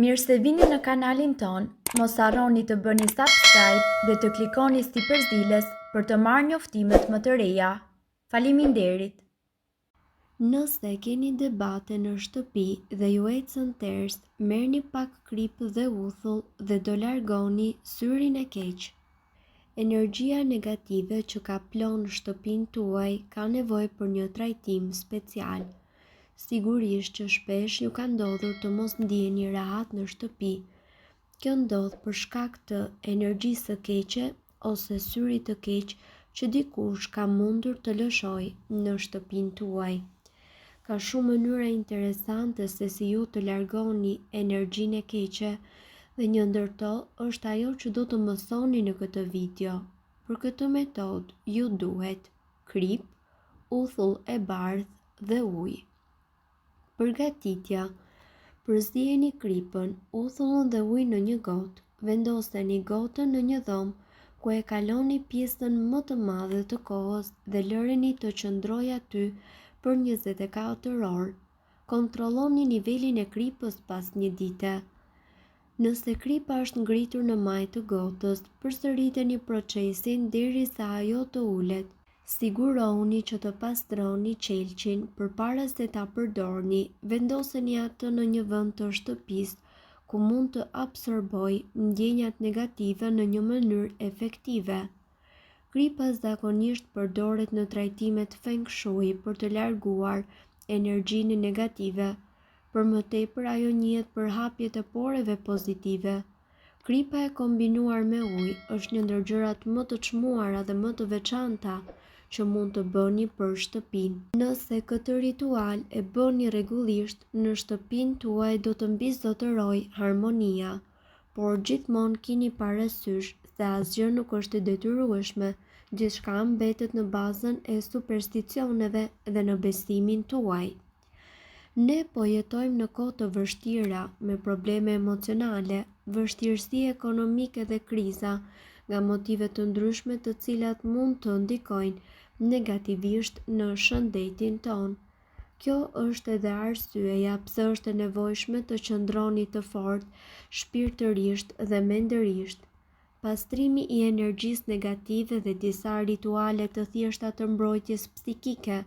Mirë se vini në kanalin ton, mos harroni të bëni subscribe dhe të klikoni si përzieles për të marrë njoftimet më të reja. Faleminderit! Nëse keni debate në shtëpi dhe ju ecën ters, merrni pak krip dhe uthull dhe do largoni syrin e keq. Energjia negative që ka plonë shtëpinë tuaj ka nevojë për një trajtim special. Sigurisht që shpesh ju ka ndodhur të mos ndjeni rahat në shtëpi. Kjo ndodh për shkak të energjisë së keqe ose syrit të keq që dikush ka mundur të lëshojë në shtëpinë tuaj. Ka shumë mënyra interesante se si ju të largoni energjinë e keqe dhe një ndër to është ajo që do të mësoni në këtë video. Për këtë metodë ju duhet krip, uthull e bardhë dhe ujë. Përgatitja: përzieni kripën, uthullin dhe ujin në një gotë. Vendoseni gotën në një dhomë ku e kaloni pjesën më të madhe të kohës dhe lëreni të qëndrojë aty për 24 orë. Kontrolloni nivelin e kripës pas një dite. Nëse kripa është ngritur në majë të gotës, përsëriteni procesin derisa ajo të ulet. Sigurohuni që të pastroni qelçin përpara se ta përdorni. Vendoseni atë në një vend të shtëpisë ku mund të absorbojë ndjenjat negative në një mënyrë efektive. Kripa zakonisht përdoret në trajtimet Feng Shui për të larguar energjinë negative. Për më tepër ajo njihet për hapjet e poreve pozitive. Kripa e kombinuar me ujë është një ndër gjërat më të çmuara dhe më të veçanta që mund të bëni për shtëpinë. Nëse këtë ritual e bëni rregullisht, në shtëpinë tuaj do të mbizotërojë harmonia, por gjithmonë keni parasysh se asgjë nuk është e detyrueshme, gjithçka mbetet në bazën e supersticioneve dhe në besimin tuaj. Ne po jetojmë në kohë të vështira me probleme emocionale, vështirësi ekonomike dhe kriza nga motive të ndryshme të cilat mund të ndikojnë negativisht në shëndetin ton. Kjo është edhe arsyeja pse është e nevojshme të qëndroni të fortë shpirtërisht dhe mendërisht. Pastrimi i energjisë negative dhe disa rituale të thjeshta të mbrojtjes psikike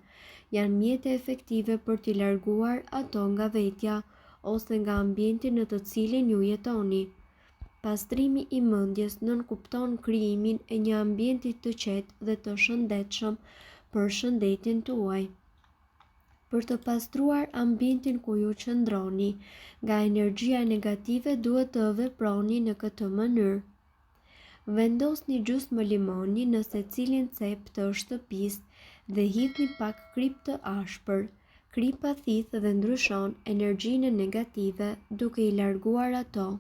janë mjete efektive për t'i larguar ato nga vetja ose nga ambienti në të cilin ju jetoni. Pastrimi i mendjes nënkupton krijimin e një ambienti të qetë dhe të shëndetshëm për shëndetin tuaj. Për të pastruar ambientin ku ju qëndroni nga energjia negative, duhet të veproni në këtë mënyrë. Vendosni gjysmë limoni në secilin cep të shtëpisë dhe hidhni pak krip të ashpër. Kripa thith dhe ndryshon energjinë negative duke i larguar ato.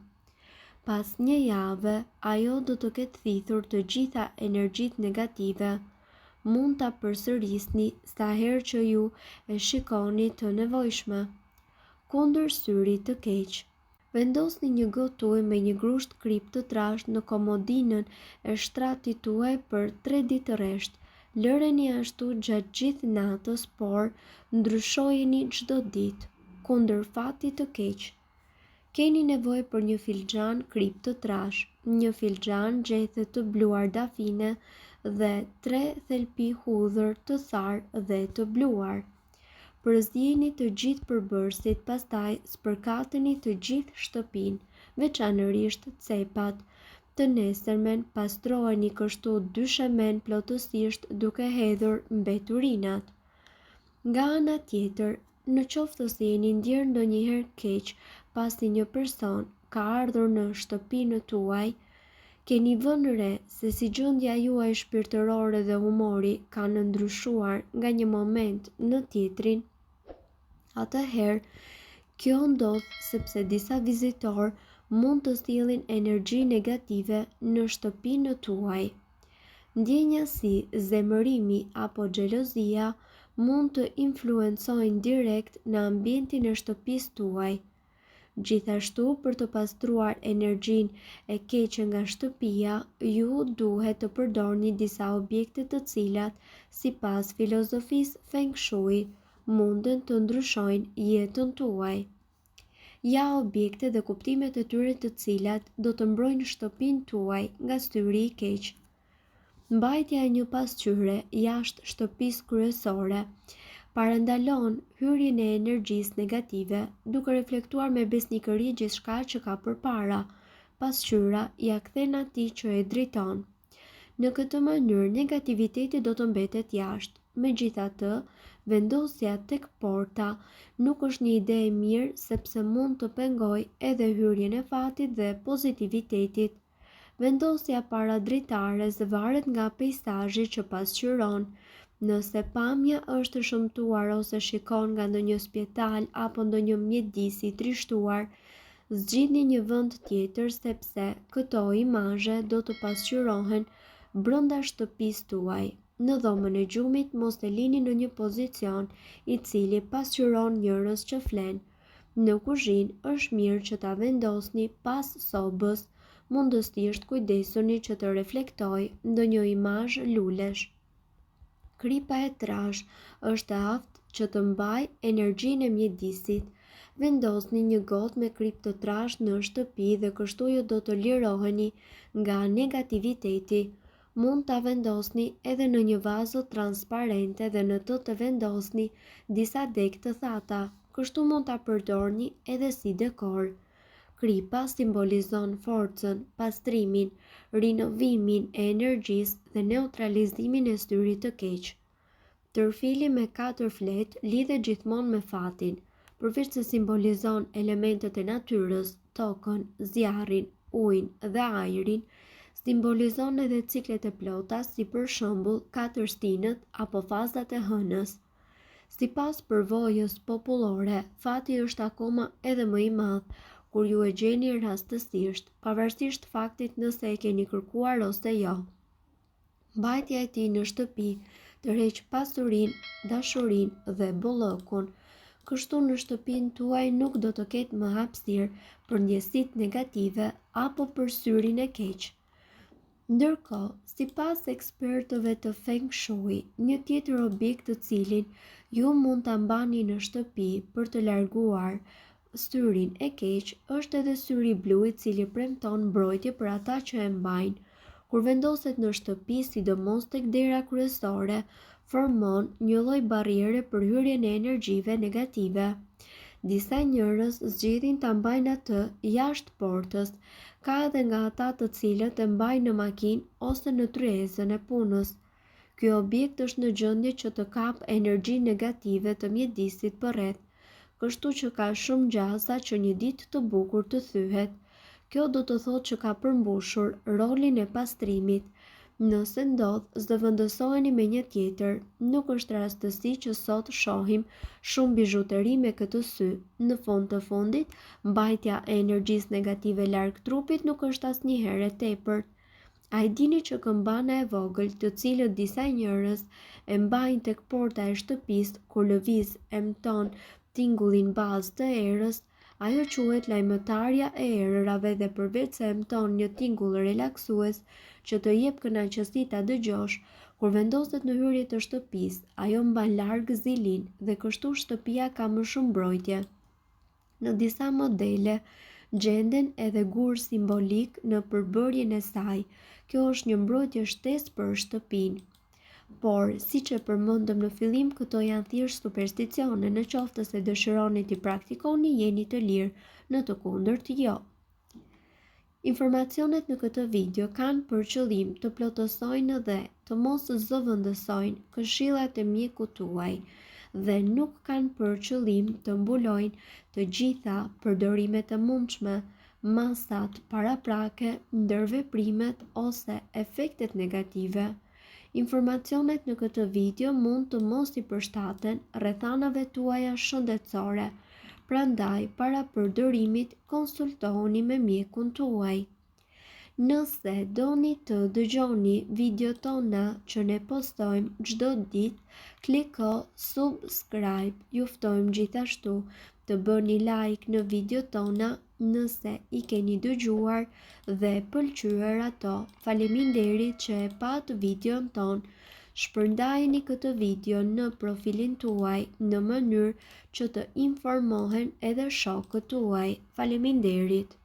Pas një jave, ajo do të ketë thithur të gjitha energjitë negative. Mund ta përsërisni sa herë që ju e shikoni të nevojshme. Kundër syrit të keq. Vendosni një gotë ujë me një grusht krip të trashë në komodinën e shtratit tuaj për 3 ditë rresht. Lëreni ashtu gjatë gjithë natës, por ndryshojeni çdo ditë. Kundër fatit të keq. Keni nevojë për një filxhan krip të trash, një filxhan gjethe të bluar dafine dhe 3 thelpi hudhër të tharë dhe të bluar. Përzieni të gjithë përbërësit, pastaj spërkateni të gjithë shtëpinë, veçanërisht cepat. Të nesërmen pastroheni kështu 2 shemen plotësisht duke hedhur mbeturinat. Nga ana tjetër, në qoftë se jeni ndjerë ndonjëherë keq pasi një person ka ardhur në shtëpinë tuaj, keni vënë re se si gjendja juaj shpirtërore dhe humori kanë ndryshuar nga një moment në tjetrin. Atëherë, kjo ndodh sepse disa vizitorë mund të sjellin energji negative në shtëpinë tuaj. Ndjenja si zemërimi apo xhelozia mund të influencojnë direkt në ambientin e shtëpisë tuaj. Gjithashtu, për të pastruar energjinë e keqe nga shtëpia, ju duhet të përdorni disa objekte të cilat, sipas filozofisë Feng Shui, munden të ndryshojnë jetën tuaj. Ja objekte dhe kuptimet e tyre të cilat do të mbrojnë shtëpinë tuaj nga styri i keq. Mbajtja e një pasqyre jashtë shtëpisë kryesore parandalon hyrjen e energjisë negative, duke reflektuar me besnikëri gjithçka që ka përpara. Pasqyra ja kthen atij që e driton. Në këtë mënyrë negativiteti do të mbetet jashtë. Megjithatë, vendosja tek porta nuk është një ide e mirë sepse mund të pengojë edhe hyrjen e fatit dhe pozitivitetit. Vendosja para dritares varet nga peizazhi që pasqyron. Nëse pamja është shëmtuar ose shikon nga ndonjë spital apo ndonjë mjedis i trishtuar, zgjidhni një vend tjetër sepse këto imazhe do të pasqyrohen brenda shtëpisë tuaj. Në dhomën e gjumit mos e lini në një pozicion i cili pasqyron njerëz që flen. Në kuzhinë është mirë që ta vendosni pas sobës, mundësisht kujdesuni që të reflektojë ndonjë imazh lulesh. Kripa e trash është aftë që të mbajë energjinë e mjedisit. Vendosni një gotë me krip të trash në shtëpi dhe kështu ju do të liroheni nga negativiteti. Mund ta vendosni edhe në një vazo transparente dhe në të vendosni disa degë të thata, kështu mund ta përdorni edhe si dekor. Kripa simbolizon forcën, pastrimin, rinovimin e energjisë dhe neutralizimin e styrit të keq. Tërfili me 4 fletë lidhet gjithmonë me fatin, përveç se simbolizon elementet e natyrës, tokën, zjarrin, ujin dhe ajrin, simbolizon edhe ciklet e plota, si për shembull 4 stinët apo fazat e hënës. Sipas përvojës popullore, fati është akoma edhe më i madh kur ju e gjeni rastësisht, pavarësisht faktit nëse e keni kërkuar ose jo. Mbajtja e tij në shtëpi tërheq pasurinë, dashurinë dhe bollëkun. Kështu në shtëpinë tuaj nuk do të ketë më hapësirë për ndjesitë negative apo për syrin e keq. Ndërkohë, sipas ekspertëve të Feng Shui, një tjetër objekt të cilin ju mund ta mbani në shtëpi për të larguar syrin e keq është edhe syri blu, i cili premton mbrojtje për ata që e mbajnë. Kur vendoset në shtëpi, sidomos tek dera kryesore, formon një lloj barriere për hyrjen e energjive negative. Disa njerëz zgjedhin ta mbajnë atë jashtë portës, ka edhe nga ata të cilët e mbajnë në makinë ose në tryezën e punës. Ky objekt është në gjendje që të kapë energji negative të mjedisit përreth, kështu që ka shumë gjasa që një ditë të bukur të thyhet. Kjo do të thotë që ka përmbushur rolin e pastrimit. Nëse ndodh, zëvendësoheni me një tjetër. Nuk është rastësi që sot shohim shumë bizhuteri me këtë sy. Në fund të fundit, mbajtja e energjisë negative larg trupit nuk është asnjëherë e tepërt. A i dini që këmbana e vogël, të cilët disa njerëz e mbajnë tek porta e shtëpisë kur lëviz emton tingullin bazë të erës, ajo quhet lajmëtarja e erërave dhe përveç se emton një tingull relaksues që të jep kënaqësi ta dëgjosh, kur vendoset në hyrje të shtëpisë, ajo mban larg zilin dhe kështu shtëpia ka më shumë mbrojtje. Në disa modele gjenden edhe gur simbolik në përbërjen e saj. Kjo është një mbrojtje shtesë për shtëpinë. Por, siç e përmendëm në fillim, këto janë thjesht supersticione. Në qoftë se dëshironi t'i praktikoni, jeni të lirë, në të kundërt jo. Informacionet në këtë video kanë për qëllim të plotësojnë dhe të mos zëvendësojnë këshillat e mjekut tuaj dhe nuk kanë për qëllim të mbulojnë të gjitha përdorimet e mundshme, masat paraprake, ndërveprimet ose efektet negative. Informacionet në këtë video mund të mos i përshtaten rrethanave tuaja shëndetësore, prandaj para përdorimit konsultohuni me mjekun tuaj. Nëse doni të dëgjoni video tona që ne postojmë çdo ditë, kliko subscribe. Ju ftojmë gjithashtu të bëni like në video tona nëse i keni dëgjuar dhe pëlqyer ato. Faleminderit që e pat videon ton. Shpërndajeni këtë video në profilin tuaj në mënyrë që të informohen edhe shokët tuaj. Faleminderit!